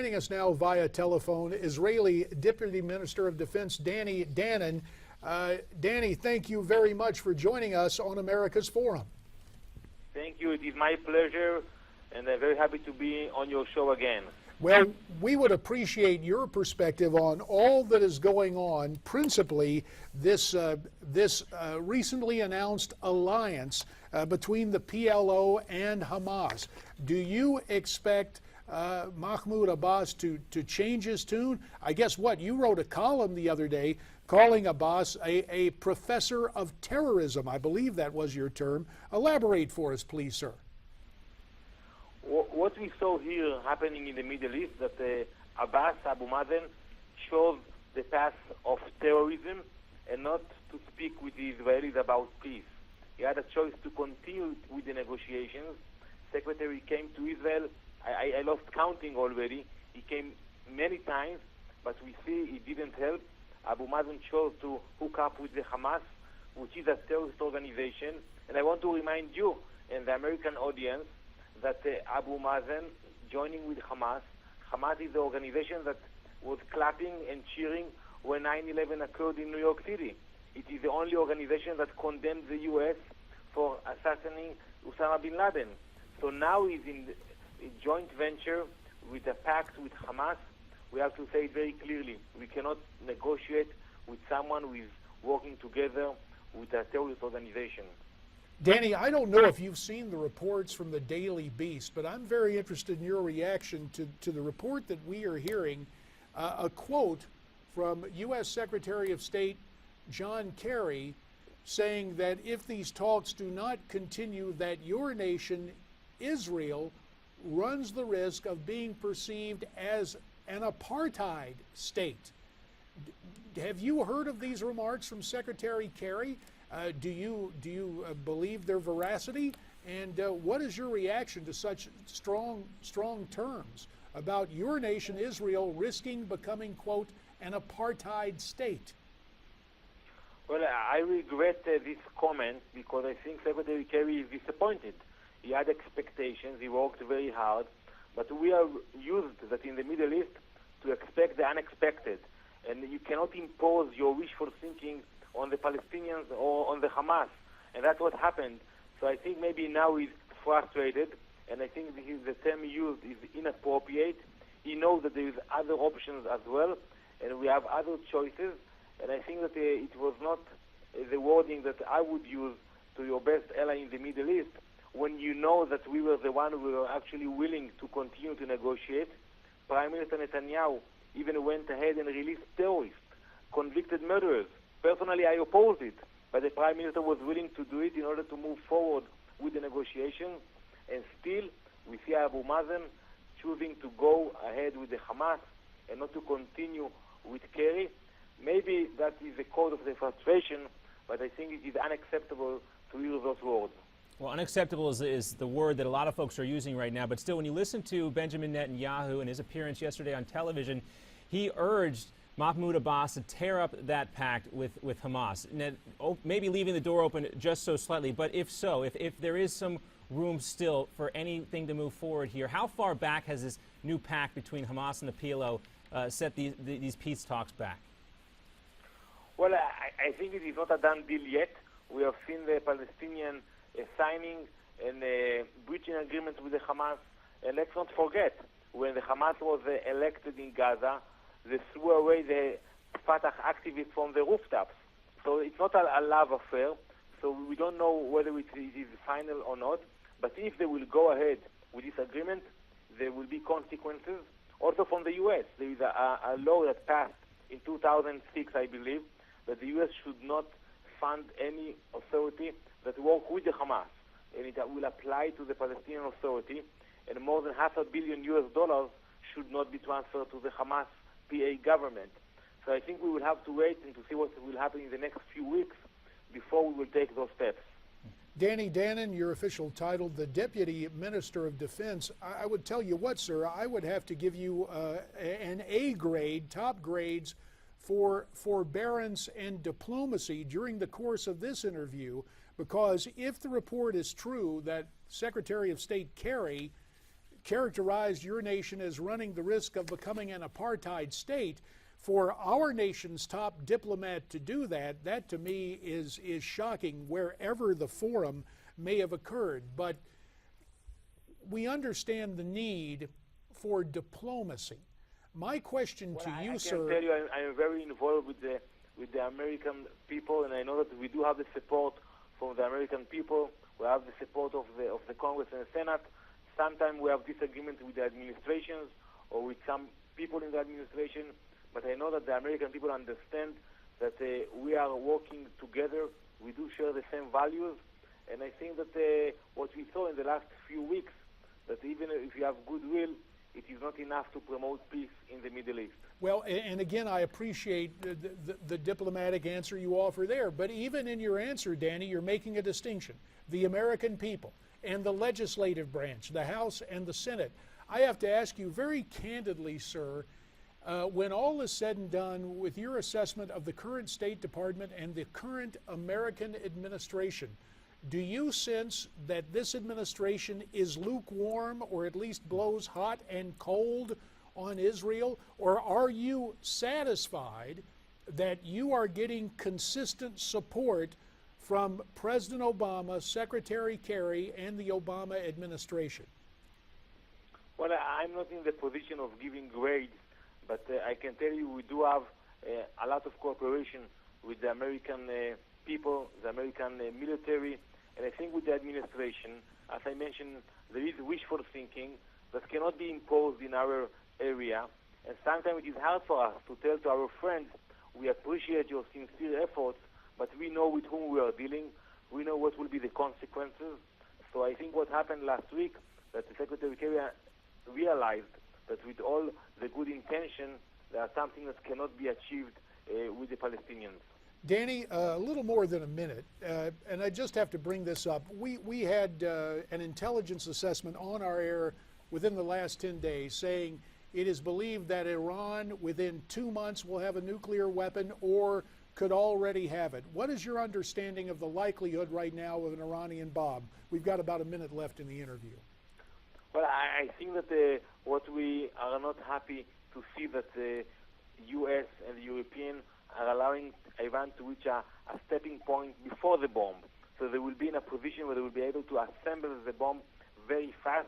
joining us now via telephone, Israeli Deputy Minister of Defense Danon. Danny, thank you very much for joining us on America's Forum. Thank you. It is my pleasure, and I'm very happy to be on your show again. Well, we would appreciate your perspective on all that is going on, principally this recently announced alliance between the PLO and Hamas. Do you expect Mahmoud Abbas to change his tune? I guess you wrote a column the other day calling Abbas a professor of terrorism. I believe that was your term. Elaborate for us, please, sir. What we saw here happening in the Middle East, that Abbas, Abu Mazen, chose the path of terrorism and not to speak with the Israelis about peace. He had a choice to continue with the negotiations. Secretary came to Israel. I lost counting already. He came many times, but we see it didn't help. Abu Mazen chose to hook up with the Hamas, which is a terrorist organization. And I want to remind you and the American audience that Abu Mazen joining with Hamas. Hamas is the organization that was clapping and cheering when 9/11 occurred in New York City. It is the only organization that condemned the U.S. for assassinating Osama bin Laden. So now he's in a joint venture with a pact with Hamas. We have to say it very clearly. We cannot negotiate with someone who is working together with a terrorist organization. Danny, I don't know if you've seen the reports from the Daily Beast, but I'm very interested in your reaction to the report that we are hearing. A quote from U.S. Secretary of State John Kerry saying that if these talks do not continue, that your nation, Israel, runs the risk of being perceived as an apartheid state. Have you heard of these remarks from Secretary Kerry? Do you believe their veracity? And what is your reaction to such strong terms about your nation, Israel, risking becoming, quote, an apartheid state? Well, I regret this comment because I think Secretary Kerry is disappointed. He had expectations, he worked very hard, but we are used that in the Middle East to expect the unexpected. And you cannot impose your wishful thinking on the Palestinians or on the Hamas. And that's what happened. So I think maybe now he's frustrated, and I think the term used is inappropriate. He knows that there is other options as well, and we have other choices. And I think that it was not the wording that I would use to your best ally in the Middle East when you know that we were the one who were actually willing to continue to negotiate. Prime Minister Netanyahu even went ahead and released terrorists, convicted murderers. Personally, I opposed it, but the Prime Minister was willing to do it in order to move forward with the negotiations. And still, we see Abu Mazen choosing to go ahead with the Hamas and not to continue with Kerry. Maybe that is the cause of the frustration, but I think it is unacceptable to use those words. Well, unacceptable is the word that a lot of folks are using right now. But still, when you listen to Benjamin Netanyahu in his appearance yesterday on television, he urged Mahmoud Abbas to tear up that pact with Hamas, maybe leaving the door open just so slightly. But if so, if there is some room still for anything to move forward here, how far back has this new pact between Hamas and the PLO set these peace talks back? Well, I think it is not a done deal yet. We have seen the Palestinian signing and breaching agreements with the Hamas. And let's not forget, when the Hamas was elected in Gaza, they threw away the Fatah activists from the rooftops. So it's not a love affair. So we don't know whether it is final or not. But if they will go ahead with this agreement, there will be consequences. Also from the U.S., there is a law that passed in 2006, I believe, that the U.S. should not fund any authority that work with the Hamas. And it will apply to the Palestinian Authority. And more than $500 million should not be transferred to the Hamas PA government. So I think we will have to wait and to see what will happen in the next few weeks before we will take those steps. Danny Danon, your official title, the Deputy Minister of Defense. I would tell you what, sir, I would have to give you an A grade, top grades, for forbearance and diplomacy during the course of this interview, because if the report is true that Secretary of State Kerry characterized your nation as running the risk of becoming an apartheid state. For our nation's top diplomat to do that, that to me is shocking wherever the forum may have occurred. But we understand the need for diplomacy. My question to you, sir. I can tell you, I'm very involved with the American people, and I know that we do have the support from the American people. We have the support of the Congress and the Senate. Sometimes we have disagreement with the administrations or with some people in the administration, but I know that the American people understand that we are working together. We do share the same values, and I think that what we saw in the last few weeks, that even if you have goodwill, it is not enough to promote peace in the Middle East. Well, and again, I appreciate the diplomatic answer you offer there, but even in your answer, Danny, you're making a distinction. The American people and the legislative branch, the House and the Senate. I have to ask you very candidly, sir, when all is said and done, with your assessment of the current State Department and the current American administration, do you sense that this administration is lukewarm or at least blows hot and cold on Israel? Or are you satisfied that you are getting consistent support from President Obama, Secretary Kerry, and the Obama administration? Well, I'm not in the position of giving grades, but I can tell you we do have a lot of cooperation with the American people, the American military, and I think with the administration, as I mentioned, there is wishful thinking that cannot be imposed in our area, and sometimes it is hard for us to tell to our friends, we appreciate your sincere efforts, but we know with whom we are dealing, we know what will be the consequences. So I think what happened last week, that the Secretary Kerry realized that with all the good intention, there are something that cannot be achieved with the Palestinians. Danny, a little more than a minute, and I just have to bring this up. We had an intelligence assessment on our air within the last 10 days saying it is believed that Iran within 2 months will have a nuclear weapon or could already have it. What is your understanding of the likelihood right now of an Iranian bomb? We've got about a minute left in the interview. Well, I think that what we are not happy to see that the U.S. and the European are allowing Iran to reach a stepping point before the bomb. So they will be in a position where they will be able to assemble the bomb very fast.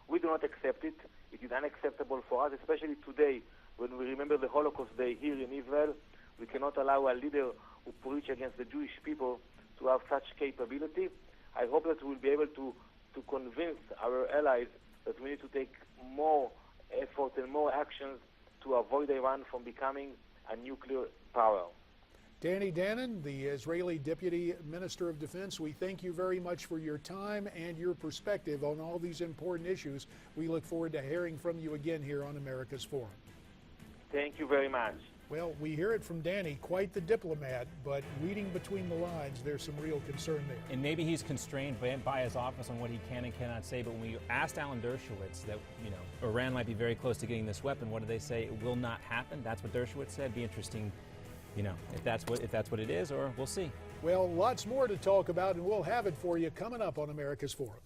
We do not accept it. It is unacceptable for us, especially today when we remember the Holocaust Day here in Israel. We cannot allow a leader who preach against the Jewish people to have such capability. I hope that we will be able to convince our allies that we need to take more effort and more actions to avoid Iran from becoming a nuclear power. Danny Danon, the Israeli Deputy Minister of Defense, we thank you very much for your time and your perspective on all these important issues. We look forward to hearing from you again here on America's Forum. Thank you very much. Well, we hear it from Danny, quite the diplomat, but reading between the lines, there's some real concern there. And maybe he's constrained by his office on what he can and cannot say, but when we asked Alan Dershowitz that, Iran might be very close to getting this weapon, what did they say? It will not happen. That's what Dershowitz said. Be interesting, if that's what it is, or we'll see. Well, lots more to talk about, and we'll have it for you coming up on America's Forum.